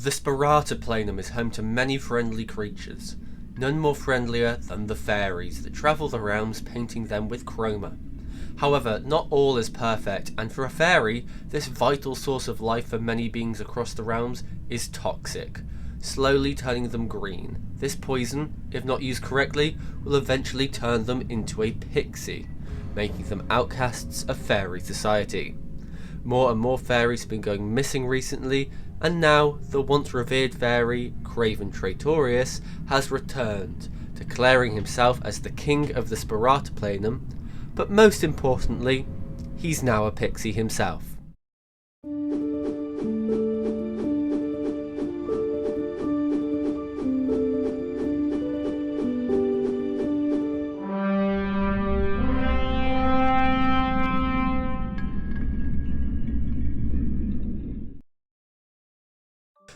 The Spiratorplanum is home to many friendly creatures, none more friendlier than the fairies that travel the realms painting them with chroma. However, not all is perfect, and for a fairy, this vital source of life for many beings across the realms is toxic, slowly turning them green. This poison, if not used correctly, will eventually turn them into a pixie, making them outcasts of fairy society. More and more fairies have been going missing recently, and now the once revered fairy, Craven Tratorius, has returned, declaring himself as the king of the Spiratorplanum, but most importantly, he's now a pixie himself.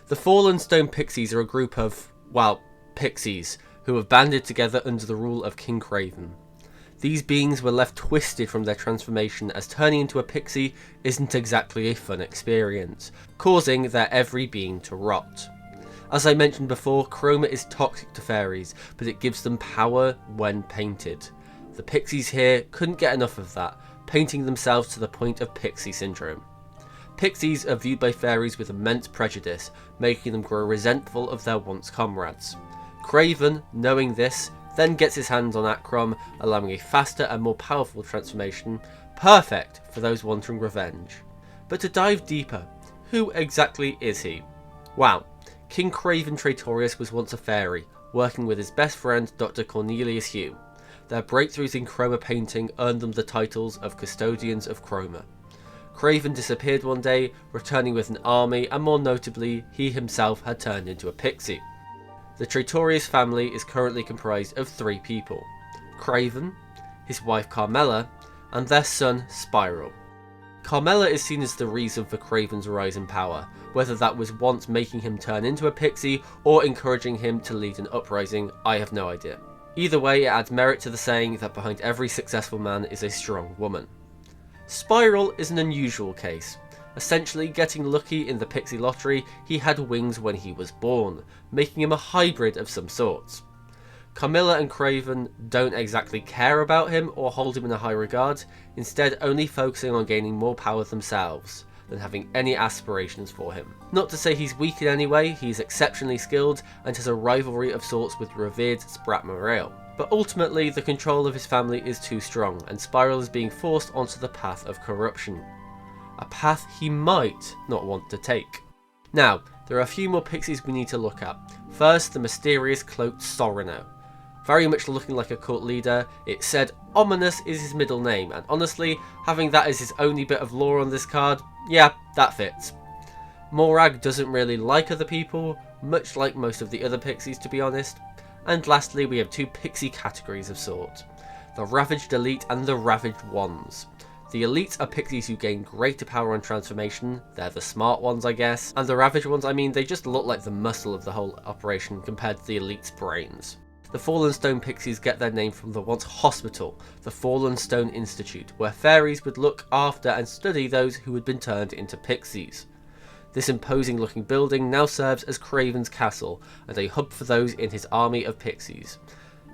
The Fallen Stone Pixies are a group of, well, Pixies, who have banded together under the rule of King Craven. These beings were left twisted from their transformation, as turning into a pixie isn't exactly a fun experience, causing their every being to rot. As I mentioned before, chroma is toxic to fairies, but it gives them power when painted. The Pixies here couldn't get enough of that, painting themselves to the point of pixie syndrome. Pixies are viewed by fairies with immense prejudice, making them grow resentful of their once comrades. Craven, knowing this, then gets his hands on Achroma, allowing a faster and more powerful transformation, perfect for those wanting revenge. But to dive deeper, who exactly is he? Wow, King Craven Tratorius was once a fairy, working with his best friend Dr. Cornelius Hugh. Their breakthroughs in chroma painting earned them the titles of Custodians of Chroma. Craven disappeared one day, returning with an army, and more notably, he himself had turned into a pixie. The Tratorius family is currently comprised of 3 people: Craven, his wife Carmela, and their son Spiral. Carmela is seen as the reason for Craven's rise in power, whether that was once making him turn into a pixie or encouraging him to lead an uprising, I have no idea. Either way, it adds merit to the saying that behind every successful man is a strong woman. Spiral is an unusual case. Essentially, getting lucky in the pixie lottery, he had wings when he was born, making him a hybrid of some sorts. Carmilla and Craven don't exactly care about him or hold him in a high regard, instead only focusing on gaining more power themselves than having any aspirations for him. Not to say he's weak in any way, he's exceptionally skilled and has a rivalry of sorts with the revered Sprat Morail. But ultimately, the control of his family is too strong, and Spiral is being forced onto the path of corruption. A path he might not want to take. Now, there are a few more pixies we need to look at. First, the mysterious cloaked Sorino. Very much looking like a cult leader, it said Ominous is his middle name, and honestly, having that as his only bit of lore on this card, yeah, that fits. Morag doesn't really like other people, much like most of the other pixies to be honest. And lastly, we have 2 pixie categories of sort: the Ravaged Elite and the Ravaged Ones. The Elites are pixies who gain greater power on transformation, they're the smart ones I guess, and the Ravaged ones, I mean, they just look like the muscle of the whole operation compared to the Elite's brains. The Fallen Stone Pixies get their name from the once hospital, the Fallen Stone Institute, where fairies would look after and study those who had been turned into pixies. This imposing looking building now serves as Craven's castle, and a hub for those in his army of pixies.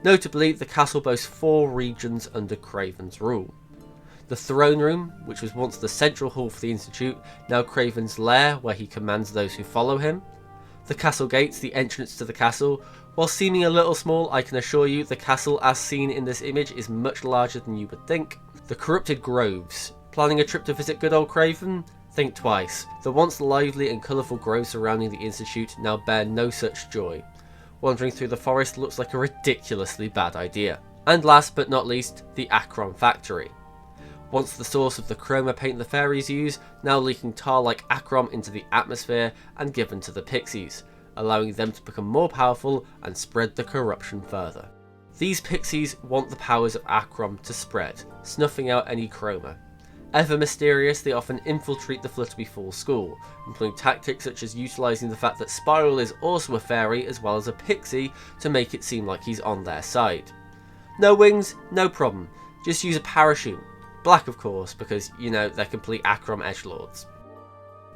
Notably, the castle boasts 4 regions under Craven's rule. The throne room, which was once the central hall for the Institute, now Craven's lair, where he commands those who follow him. The castle gates, the entrance to the castle. While seeming a little small, I can assure you the castle as seen in this image is much larger than you would think. The corrupted groves. Planning a trip to visit good old Craven? Think twice. The once lively and colourful groves surrounding the Institute now bear no such joy. Wandering through the forest looks like a ridiculously bad idea. And last but not least, the Achroma factory. Once the source of the chroma paint the fairies use, now leaking tar like Achroma into the atmosphere and given to the pixies, allowing them to become more powerful and spread the corruption further. These pixies want the powers of Achroma to spread, snuffing out any chroma. Ever mysterious, they often infiltrate the Flutterby Falls school, employing tactics such as utilising the fact that Spiral is also a fairy as well as a pixie to make it seem like he's on their side. No wings? No problem. Just use a parachute. Black of course, because, you know, they're complete Achroma edgelords.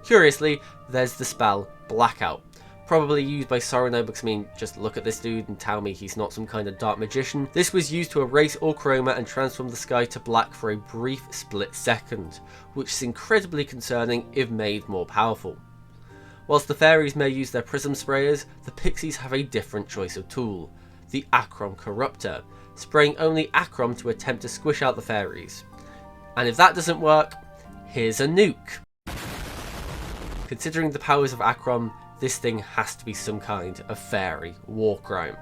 Curiously, there's the spell Blackout. probably used by Sorano because, I mean, just look at this dude and tell me he's not some kind of dark magician. This was used to erase all chroma and transform the sky to black for a brief split second, which is incredibly concerning if made more powerful. Whilst the fairies may use their prism sprayers, the Pixies have a different choice of tool, the Achroma Corruptor, spraying only Achrom to attempt to squish out the fairies. And if that doesn't work, here's a nuke. Considering the powers of Achrom, this thing has to be some kind of fairy war crime.